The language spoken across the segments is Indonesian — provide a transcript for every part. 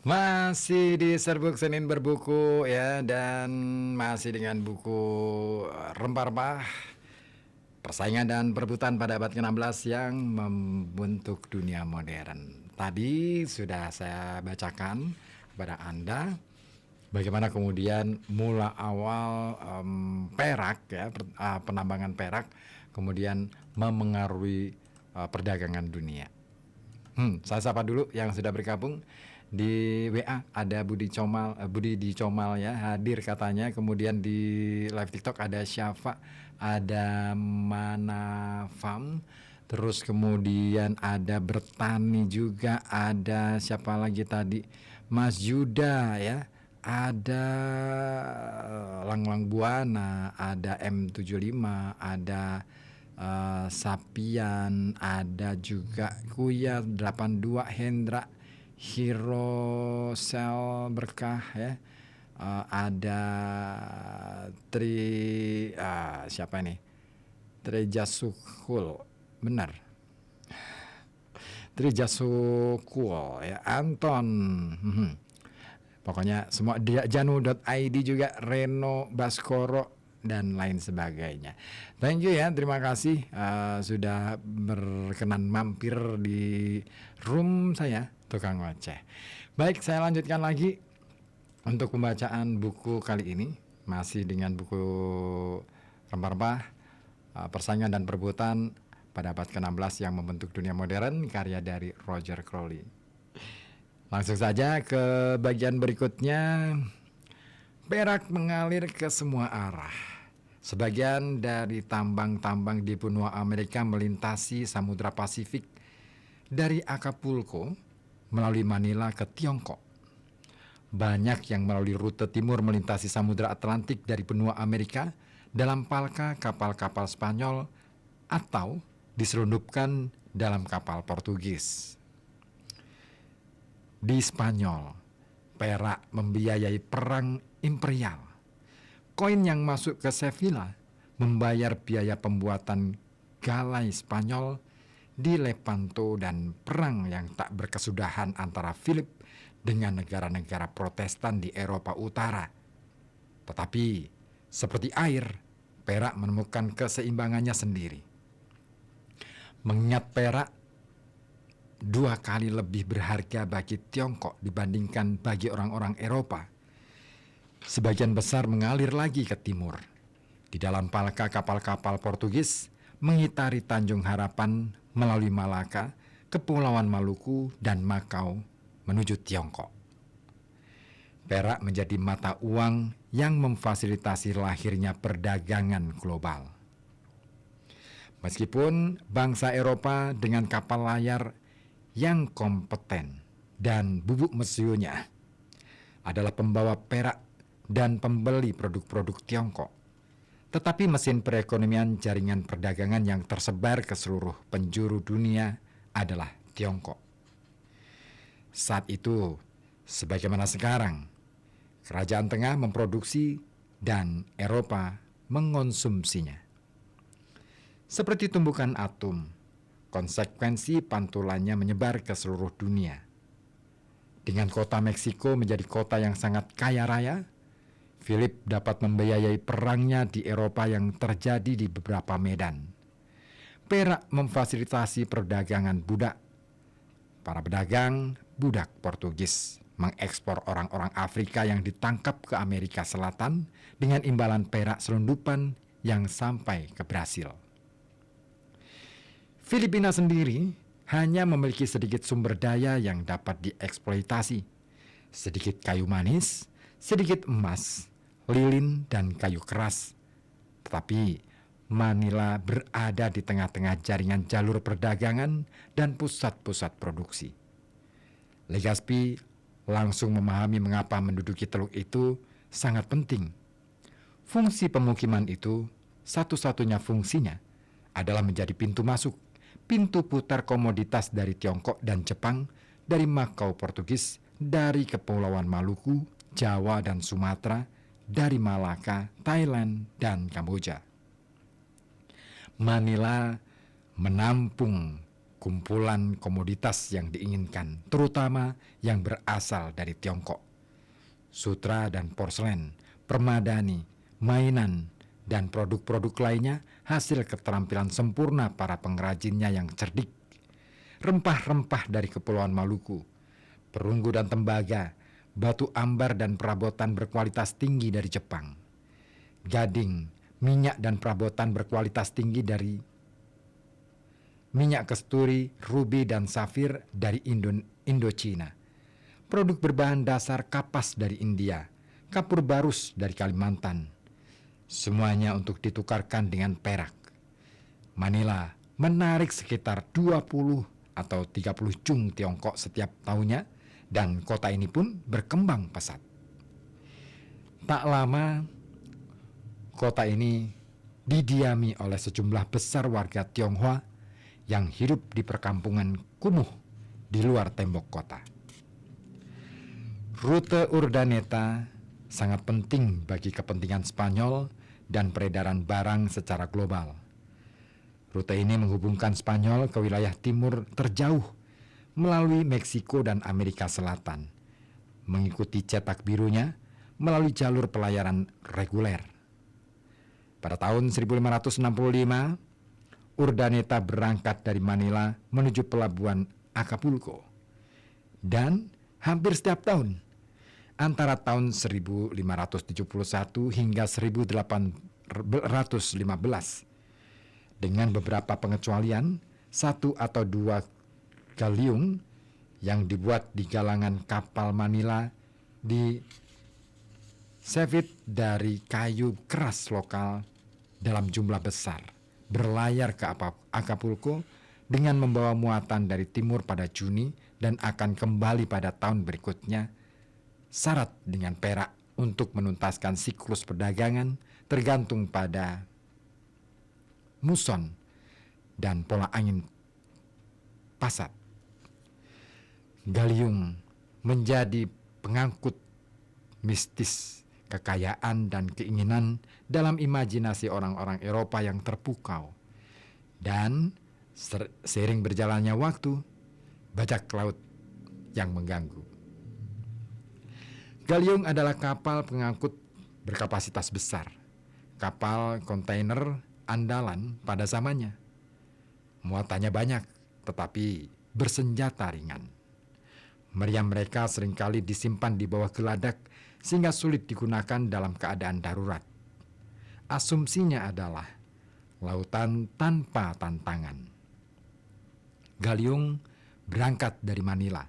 Masih di Serbuk Senin Berbuku ya, dan masih dengan buku Rempah-Rempah Persaingan dan Perebutan pada abad ke-16 yang membentuk dunia modern. Tadi sudah saya bacakan kepada Anda bagaimana kemudian mula awal perak ya, penambangan perak kemudian memengaruhi perdagangan dunia. Saya sapa dulu yang sudah bergabung di WA. Ada Budi di Comal ya, hadir katanya. Kemudian di live TikTok ada Syafa, ada Manafam, terus kemudian ada Bertani juga, ada siapa lagi tadi, Mas Yuda ya, ada Langlang Buana, ada M75, ada Sapian, ada juga Kuya 82, Hendra, Hero Sel Berkah ya. Ada siapa ini? Trijasukul, benar. Trijasukul ya, Anton. Pokoknya semua, janu.id juga, Reno Baskoro dan lain sebagainya. Thank you ya, terima kasih sudah berkenan mampir di room saya, tukang ngoceh. Baik, saya lanjutkan lagi untuk pembacaan buku kali ini, masih dengan buku Rempah-Rempah Persaingan dan Perebutan pada abad ke-16 yang membentuk dunia modern, karya dari Roger Crowley. Langsung saja ke bagian berikutnya. Perak mengalir ke semua arah. Sebagian dari tambang-tambang di benua Amerika melintasi Samudra Pasifik dari Acapulco melalui Manila ke Tiongkok. Banyak yang melalui rute timur melintasi Samudra Atlantik dari benua Amerika dalam palka kapal-kapal Spanyol atau diselundupkan dalam kapal Portugis. Di Spanyol, perak membiayai perang imperial. Koin yang masuk ke Sevilla membayar biaya pembuatan galai Spanyol di Lepanto dan perang yang tak berkesudahan antara Philip dengan negara-negara Protestan di Eropa Utara. Tetapi, seperti air, perak menemukan keseimbangannya sendiri. Mengingat perak 2 kali lebih berharga bagi Tiongkok dibandingkan bagi orang-orang Eropa, sebagian besar mengalir lagi ke timur. Di dalam palka kapal-kapal Portugis mengitari Tanjung Harapan melalui Malaka, Kepulauan Maluku, dan Makau menuju Tiongkok. Perak menjadi mata uang yang memfasilitasi lahirnya perdagangan global. Meskipun bangsa Eropa dengan kapal layar yang kompeten dan bubuk mesionya adalah pembawa perak dan pembeli produk-produk Tiongkok, tetapi mesin perekonomian jaringan perdagangan yang tersebar ke seluruh penjuru dunia adalah Tiongkok. Saat itu, sebagaimana sekarang, kerajaan tengah memproduksi dan Eropa mengonsumsinya. Seperti tumbukan atom, konsekuensi pantulannya menyebar ke seluruh dunia. Dengan kota Meksiko menjadi kota yang sangat kaya raya, Philip dapat membiayai perangnya di Eropa yang terjadi di beberapa medan. Perak memfasilitasi perdagangan budak. Para pedagang budak Portugis mengekspor orang-orang Afrika yang ditangkap ke Amerika Selatan dengan imbalan perak selundupan yang sampai ke Brasil. Filipina sendiri hanya memiliki sedikit sumber daya yang dapat dieksploitasi. Sedikit kayu manis, sedikit emas, lilin, dan kayu keras. Tetapi Manila berada di tengah-tengah jaringan jalur perdagangan dan pusat-pusat produksi. Legazpi langsung memahami mengapa menduduki teluk itu sangat penting. Fungsi pemukiman itu, satu-satunya fungsinya, adalah menjadi pintu masuk, pintu putar komoditas dari Tiongkok dan Jepang, dari Makau Portugis, dari Kepulauan Maluku, Jawa dan Sumatera, dari Malaka, Thailand, dan Kamboja. Manila menampung kumpulan komoditas yang diinginkan, terutama yang berasal dari Tiongkok. Sutra dan porselen, permadani, mainan, dan produk-produk lainnya hasil keterampilan sempurna para pengrajinnya yang cerdik. Rempah-rempah dari Kepulauan Maluku, perunggu dan tembaga, batu ambar dan perabotan berkualitas tinggi dari Jepang, gading, minyak dan perabotan berkualitas tinggi dari minyak kasturi, rubi dan safir dari Indochina, produk berbahan dasar kapas dari India, kapur barus dari Kalimantan, semuanya untuk ditukarkan dengan perak. Manila menarik sekitar 20 atau 30 cung Tiongkok setiap tahunnya, dan kota ini pun berkembang pesat. Tak lama, kota ini didiami oleh sejumlah besar warga Tionghoa yang hidup di perkampungan kumuh di luar tembok kota. Rute Urdaneta sangat penting bagi kepentingan Spanyol dan peredaran barang secara global. Rute ini menghubungkan Spanyol ke wilayah timur terjauh melalui Meksiko dan Amerika Selatan, mengikuti cetak birunya melalui jalur pelayaran reguler. Pada tahun 1565, Urdaneta berangkat dari Manila menuju pelabuhan Acapulco. Dan hampir setiap tahun, antara tahun 1571 hingga 1815, dengan beberapa pengecualian, 1 atau 2 galiung yang dibuat di galangan kapal Manila di Sevit dari kayu keras lokal dalam jumlah besar, berlayar ke Acapulco dengan membawa muatan dari timur pada Juni dan akan kembali pada tahun berikutnya, syarat dengan perak untuk menuntaskan siklus perdagangan tergantung pada muson dan pola angin pasat. Galiung menjadi pengangkut mistis kekayaan dan keinginan dalam imajinasi orang-orang Eropa yang terpukau. Dan seiring berjalannya waktu, bajak laut yang mengganggu. Galiung adalah kapal pengangkut berkapasitas besar, kapal kontainer andalan pada zamannya. Muatannya banyak, tetapi bersenjata ringan. Meriam mereka seringkali disimpan di bawah geladak sehingga sulit digunakan dalam keadaan darurat. Asumsinya adalah lautan tanpa tantangan. Galiung berangkat dari Manila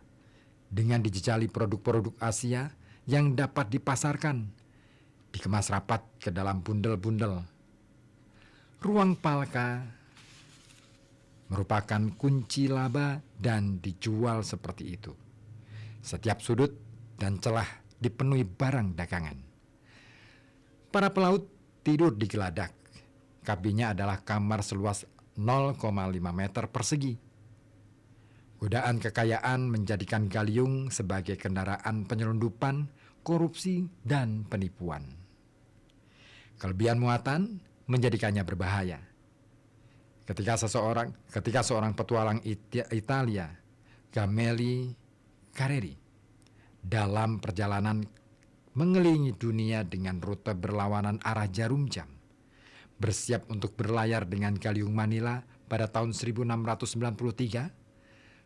dengan dijejali produk-produk Asia yang dapat dipasarkan, dikemas rapat ke dalam bundel-bundel. Ruang palka merupakan kunci laba dan dijual seperti itu. Setiap sudut dan celah dipenuhi barang dagangan. Para pelaut tidur di geladak. Kabinnya adalah kamar seluas 0,5 meter persegi. Godaan kekayaan menjadikan galiung sebagai kendaraan penyelundupan, korupsi, dan penipuan. Kelebihan muatan menjadikannya berbahaya. Ketika seorang petualang Italia, Gamelli Carreri, dalam perjalanan mengelilingi dunia dengan rute berlawanan arah jarum jam, bersiap untuk berlayar dengan galiung Manila pada tahun 1693,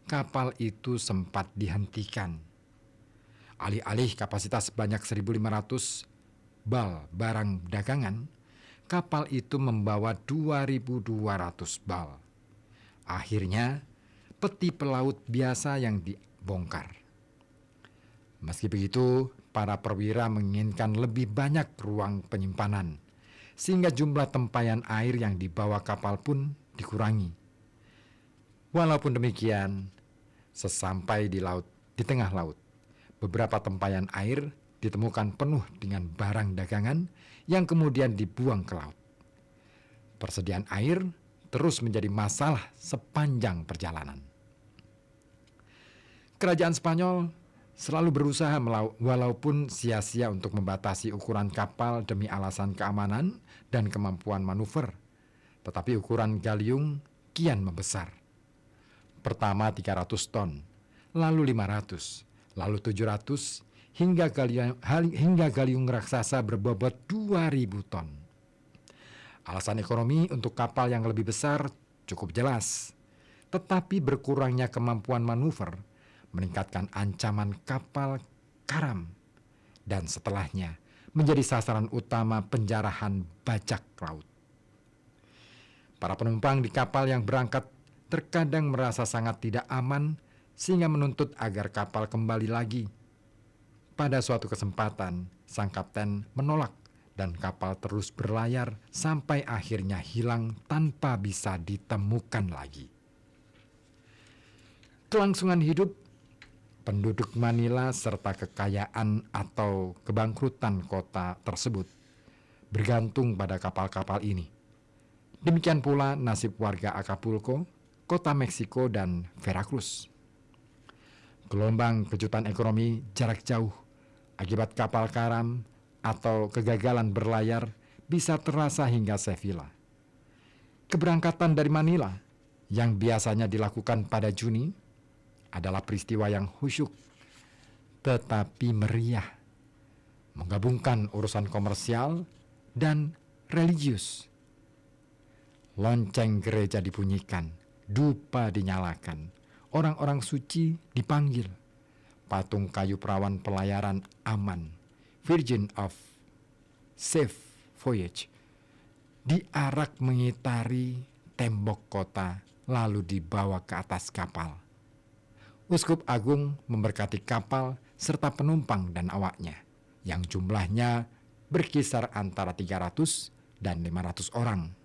kapal itu sempat dihentikan. Alih-alih kapasitas sebanyak 1.500 bal barang dagangan, kapal itu membawa 2.200 bal. Akhirnya, peti pelaut biasa yang dibongkar. Meski begitu, para perwira menginginkan lebih banyak ruang penyimpanan, sehingga jumlah tempayan air yang dibawa kapal pun dikurangi. Walaupun demikian, sesampai di tengah laut, beberapa tempayan air ditemukan penuh dengan barang dagangan yang kemudian dibuang ke laut. Persediaan air terus menjadi masalah sepanjang perjalanan. Kerajaan Spanyol selalu berusaha walaupun sia-sia untuk membatasi ukuran kapal demi alasan keamanan dan kemampuan manuver. Tetapi ukuran galiung kian membesar. Pertama 300 ton, lalu 500, lalu 700, hingga galiung raksasa berbobot 2000 ton. Alasan ekonomi untuk kapal yang lebih besar cukup jelas, tetapi berkurangnya kemampuan manuver meningkatkan ancaman kapal karam dan setelahnya menjadi sasaran utama penjarahan bajak laut. Para penumpang di kapal yang berangkat terkadang merasa sangat tidak aman sehingga menuntut agar kapal kembali lagi. Pada suatu kesempatan, sang kapten menolak dan kapal terus berlayar sampai akhirnya hilang tanpa bisa ditemukan lagi. Kelangsungan hidup penduduk Manila serta kekayaan atau kebangkrutan kota tersebut bergantung pada kapal-kapal ini. Demikian pula nasib warga Acapulco, kota Meksiko, dan Veracruz. Gelombang kejutan ekonomi jarak jauh akibat kapal karam atau kegagalan berlayar bisa terasa hingga Sevilla. Keberangkatan dari Manila yang biasanya dilakukan pada Juni adalah peristiwa yang khusyuk tetapi meriah, menggabungkan urusan komersial dan religius. Lonceng gereja dibunyikan, dupa dinyalakan, orang-orang suci dipanggil, patung kayu perawan pelayaran aman, Virgin of Safe Voyage, diarak mengitari tembok kota lalu dibawa ke atas kapal. Uskup Agung memberkati kapal serta penumpang dan awaknya, yang jumlahnya berkisar antara 300 dan 500 orang.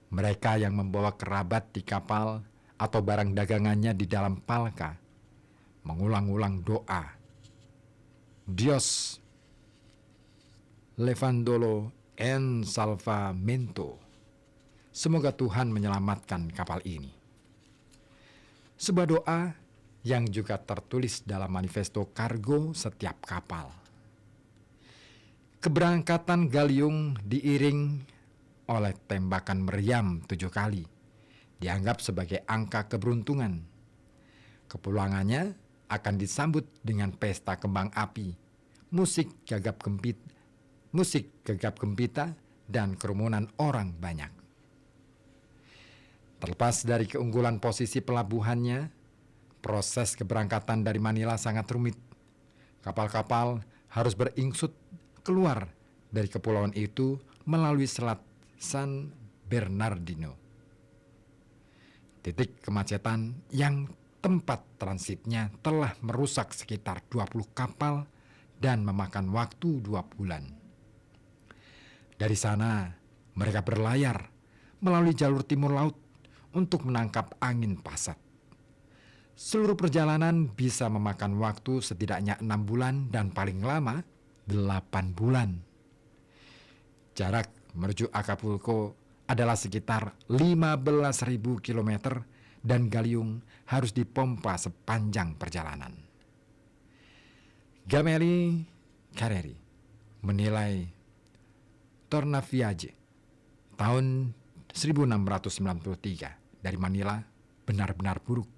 Mereka yang membawa kerabat di kapal atau barang dagangannya di dalam palka mengulang-ulang doa, Dios levandolo en salvamento. Semoga Tuhan menyelamatkan kapal ini. Sebuah doa yang juga tertulis dalam manifesto kargo setiap kapal. Keberangkatan galiung diiring oleh tembakan meriam 7 kali, dianggap sebagai angka keberuntungan. Kepulangannya akan disambut dengan pesta kembang api, musik gegap gempita, dan kerumunan orang banyak. Terlepas dari keunggulan posisi pelabuhannya, proses keberangkatan dari Manila sangat rumit. Kapal-kapal harus beringsut keluar dari kepulauan itu melalui Selat San Bernardino. Titik kemacetan yang tempat transitnya telah merusak sekitar 20 kapal dan memakan waktu 2 bulan. Dari sana, mereka berlayar melalui jalur timur laut untuk menangkap angin pasat. Seluruh perjalanan bisa memakan waktu setidaknya 6 bulan dan paling lama 8 bulan. Jarak menuju Acapulco adalah sekitar 15.000 km dan galiung harus dipompa sepanjang perjalanan. Gamelli Carreri menilai Tornaviaje tahun 1693 dari Manila benar-benar buruk.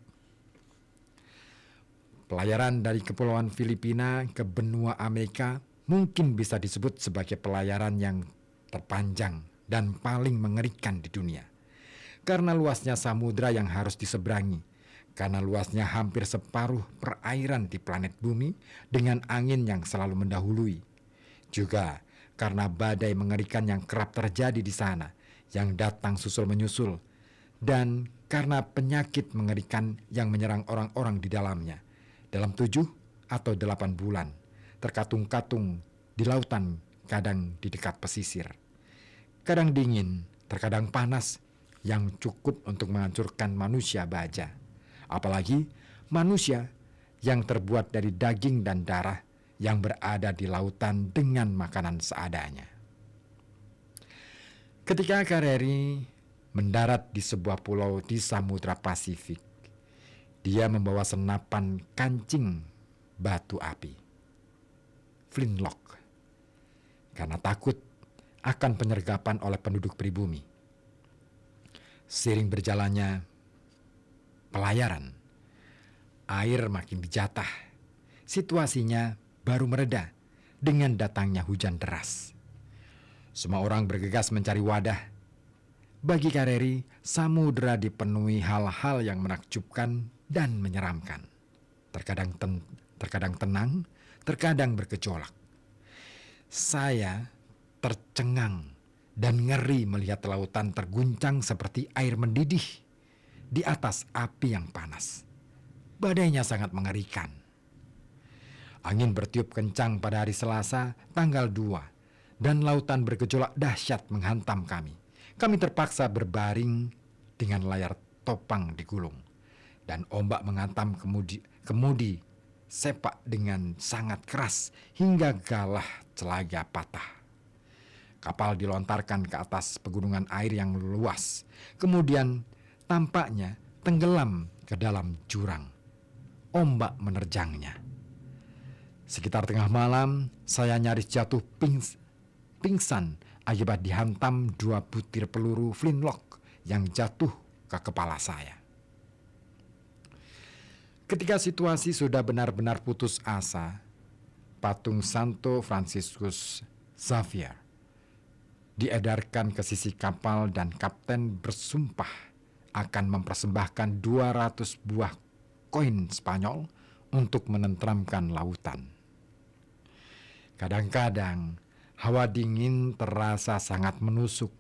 Pelayaran dari Kepulauan Filipina ke benua Amerika mungkin bisa disebut sebagai pelayaran yang terpanjang dan paling mengerikan di dunia. Karena luasnya samudra yang harus diseberangi, karena luasnya hampir separuh perairan di planet bumi dengan angin yang selalu mendahului. Juga karena badai mengerikan yang kerap terjadi di sana, yang datang susul-menyusul, dan karena penyakit mengerikan yang menyerang orang-orang di dalamnya dalam 7 atau 8 bulan, terkatung-katung di lautan, kadang di dekat pesisir. Kadang dingin, terkadang panas, yang cukup untuk menghancurkan manusia baja. Apalagi manusia yang terbuat dari daging dan darah yang berada di lautan dengan makanan seadanya. Ketika Carreri mendarat di sebuah pulau di Samudra Pasifik, dia membawa senapan kancing batu api, flintlock, karena takut akan penyergapan oleh penduduk pribumi. Seiring berjalannya pelayaran. Air makin dijatah. Situasinya baru mereda dengan datangnya hujan deras. Semua orang bergegas mencari wadah. Bagi Kareri, samudera dipenuhi hal-hal yang menakjubkan dan menyeramkan. Terkadang tenang, terkadang bergejolak. Saya tercengang dan ngeri melihat lautan terguncang seperti air mendidih di atas api yang panas. Badainya sangat mengerikan. Angin bertiup kencang pada hari Selasa, tanggal 2, dan lautan bergejolak dahsyat menghantam kami. Kami terpaksa berbaring dengan layar topang digulung, dan ombak menghantam kemudi sepak dengan sangat keras hingga galah celaga patah. Kapal dilontarkan ke atas pegunungan air yang luas, kemudian tampaknya tenggelam ke dalam jurang. Ombak menerjangnya. Sekitar tengah malam, saya nyaris jatuh pingsan akibat dihantam 2 butir peluru flintlock yang jatuh ke kepala saya. Ketika situasi sudah benar-benar putus asa, patung Santo Franciscus Xavier diedarkan ke sisi kapal dan kapten bersumpah akan mempersembahkan 200 buah koin Spanyol untuk menenteramkan lautan. Kadang-kadang hawa dingin terasa sangat menusuk.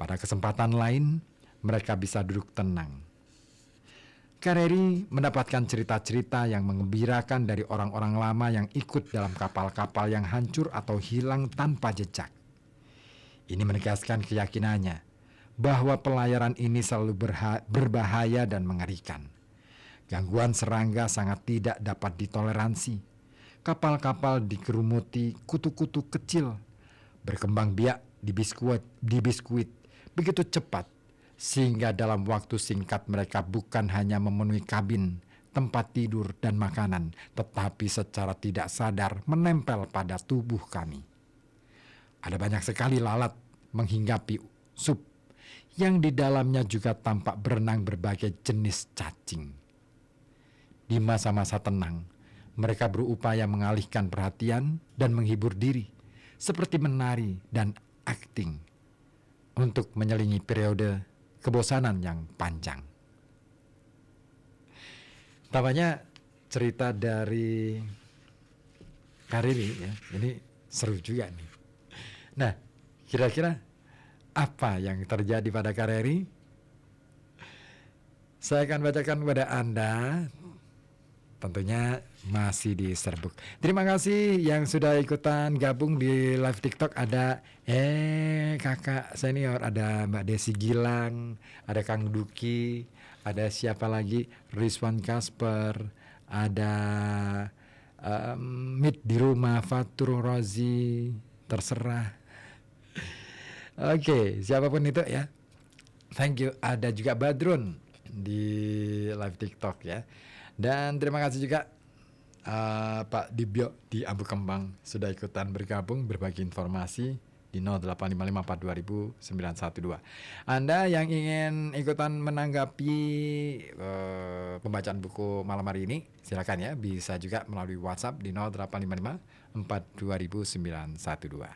Pada kesempatan lain, mereka bisa duduk tenang. Kareri mendapatkan cerita-cerita yang mengembirakan dari orang-orang lama yang ikut dalam kapal-kapal yang hancur atau hilang tanpa jejak. Ini menegaskan keyakinannya bahwa pelayaran ini selalu berbahaya dan mengerikan. Gangguan serangga sangat tidak dapat ditoleransi. Kapal-kapal dikerumuti kutu-kutu kecil, berkembang biak di biskuit begitu cepat, sehingga dalam waktu singkat mereka bukan hanya memenuhi kabin, tempat tidur, dan makanan, tetapi secara tidak sadar menempel pada tubuh kami. Ada banyak sekali lalat menghinggapi sup, yang di dalamnya juga tampak berenang berbagai jenis cacing. Di masa-masa tenang, mereka berupaya mengalihkan perhatian dan menghibur diri, seperti menari dan akting, untuk menyelingi periode kebosanan yang panjang. Tampaknya cerita dari Kareri ya, ini seru juga nih. Nah, kira-kira apa yang terjadi pada Kareri? Saya akan bacakan kepada Anda. Tentunya masih di Serbuk. Terima kasih yang sudah ikutan gabung di live TikTok. Ada kakak senior, ada Mbak Desi Gilang, ada Kang Duki, ada siapa lagi, Rizwan Kasper, ada Mid di rumah, Fatur Rozi, terserah. Oke, siapapun itu ya. Thank you. Ada juga Badrun di live TikTok ya. Dan terima kasih juga Pak Dibyo di Ambu Kembang sudah ikutan bergabung berbagi informasi di 0855420912. Anda yang ingin ikutan menanggapi pembacaan buku malam hari ini, silakan ya, bisa juga melalui WhatsApp di 0855 420912.